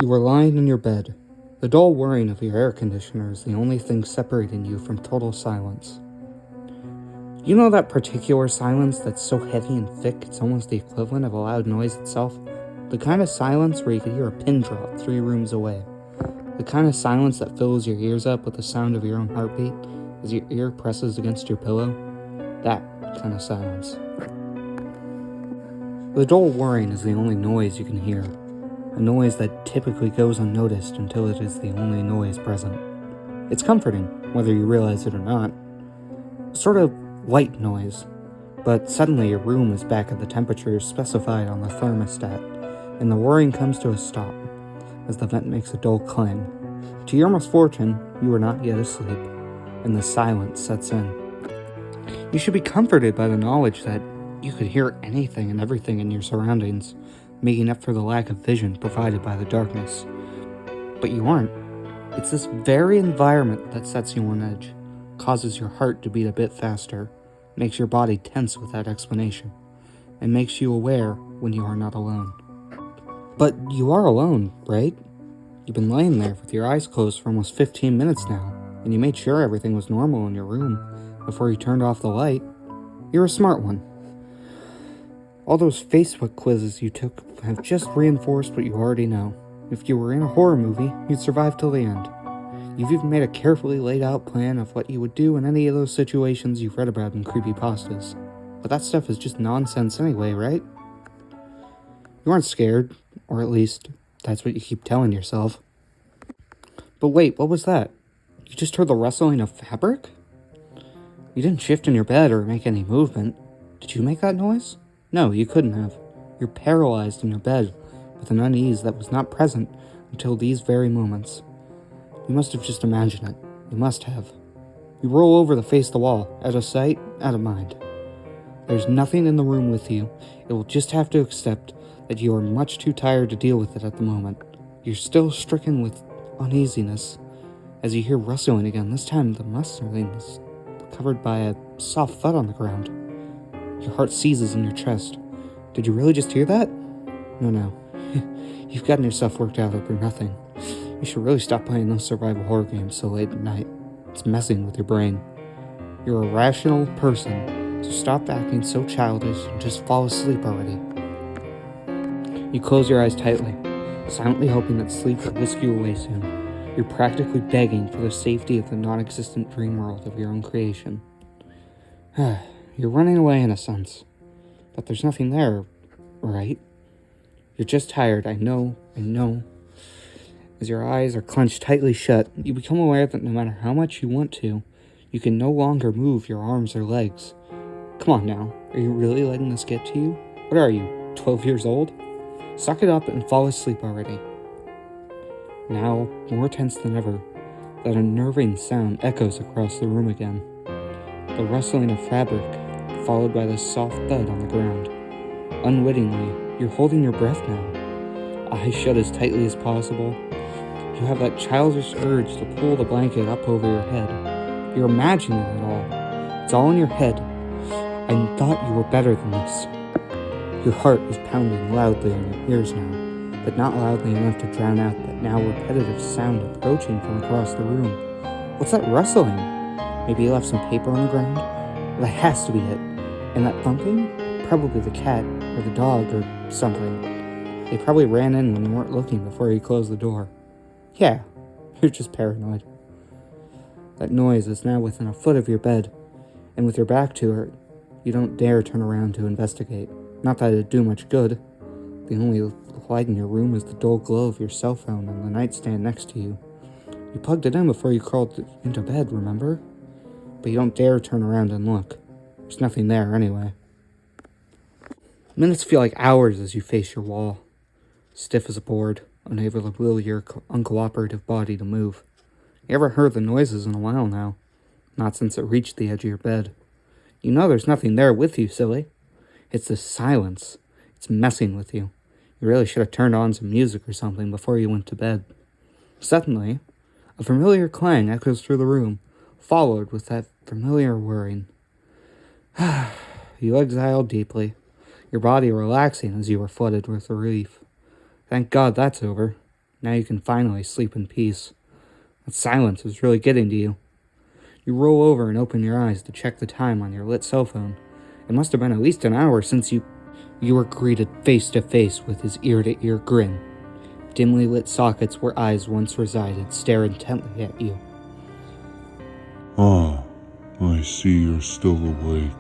You were lying in your bed. The dull whirring of your air conditioner is the only thing separating you from total silence. You know that particular silence that's so heavy and thick it's almost the equivalent of a loud noise itself? The kind of silence where you could hear a pin drop 3 rooms away. The kind of silence that fills your ears up with the sound of your own heartbeat as your ear presses against your pillow. That kind of silence. The dull whirring is the only noise you can hear. A noise that typically goes unnoticed until it is the only noise present. It's comforting, whether you realize it or not. Sort of light noise, but suddenly your room is back at the temperature specified on the thermostat, and the whirring comes to a stop as the vent makes a dull clang. To your misfortune, you are not yet asleep, and the silence sets in. You should be comforted by the knowledge that you could hear anything and everything in your surroundings, making up for the lack of vision provided by the darkness. But you aren't. It's this very environment that sets you on edge, causes your heart to beat a bit faster, makes your body tense without explanation, and makes you aware when you are not alone. But you are alone, right? You've been laying there with your eyes closed for almost 15 minutes now, and you made sure everything was normal in your room before you turned off the light. You're a smart one. All those Facebook quizzes you took have just reinforced what you already know. If you were in a horror movie, you'd survive till the end. You've even made a carefully laid out plan of what you would do in any of those situations you've read about in creepypastas. But that stuff is just nonsense anyway, right? You aren't scared, or at least, that's what you keep telling yourself. But wait, what was that? You just heard the rustling of fabric? You didn't shift in your bed or make any movement. Did you make that noise? No, you couldn't have. You're paralyzed in your bed with an unease that was not present until these very moments. You must have just imagined it. You must have. You roll over to face the wall, out of sight, out of mind. There's nothing in the room with you. It will just have to accept that you are much too tired to deal with it at the moment. You're still stricken with uneasiness as you hear rustling again. This time the rustling is covered by a soft thud on the ground. Your heart seizes in your chest. Did you really just hear that? No. You've gotten yourself worked out over nothing. You should really stop playing those survival horror games so late at night. It's messing with your brain. You're a rational person, so stop acting so childish and just fall asleep already. You close your eyes tightly, silently hoping that sleep will whisk you away soon. You're practically begging for the safety of the non-existent dream world of your own creation. You're running away in a sense, but there's nothing there, right? You're just tired, I know. As your eyes are clenched tightly shut, you become aware that no matter how much you want to, you can no longer move your arms or legs. Come on now, are you really letting this get to you? What are you, 12 years old? Suck it up and fall asleep already. Now, more tense than ever, that unnerving sound echoes across the room again. The rustling of fabric, followed by the soft thud on the ground. Unwittingly, you're holding your breath now, eyes shut as tightly as possible. You have that childish urge to pull the blanket up over your head. You're imagining it all. It's all in your head. I thought you were better than this. Your heart is pounding loudly in your ears now, but not loudly enough to drown out that now repetitive sound approaching from across the room. What's that rustling? Maybe you left some paper on the ground? That has to be it. And that thumping? Probably the cat, or the dog, or something. They probably ran in when you weren't looking before you closed the door. Yeah, you're just paranoid. That noise is now within a foot of your bed, and with your back to it, you don't dare turn around to investigate. Not that it'd do much good. The only light in your room is the dull glow of your cell phone on the nightstand next to you. You plugged it in before you crawled into bed, remember? But you don't dare turn around and look. There's nothing there anyway. Minutes feel like hours as you face your wall, stiff as a board, unable to will your uncooperative body to move. You haven't heard the noises in a while now, not since it reached the edge of your bed. You know there's nothing there with you, silly. It's this silence. It's messing with you. You really should have turned on some music or something before you went to bed. Suddenly, a familiar clang echoes through the room, followed with that familiar whirring. You exhaled deeply, your body relaxing as you were flooded with relief. Thank God that's over. Now you can finally sleep in peace. That silence is really getting to you. You roll over and open your eyes to check the time on your lit cell phone. It must have been at least an hour since you were greeted face to face with his ear-to-ear grin. Dimly lit sockets where eyes once resided stare intently at you. Ah, I see you're still awake.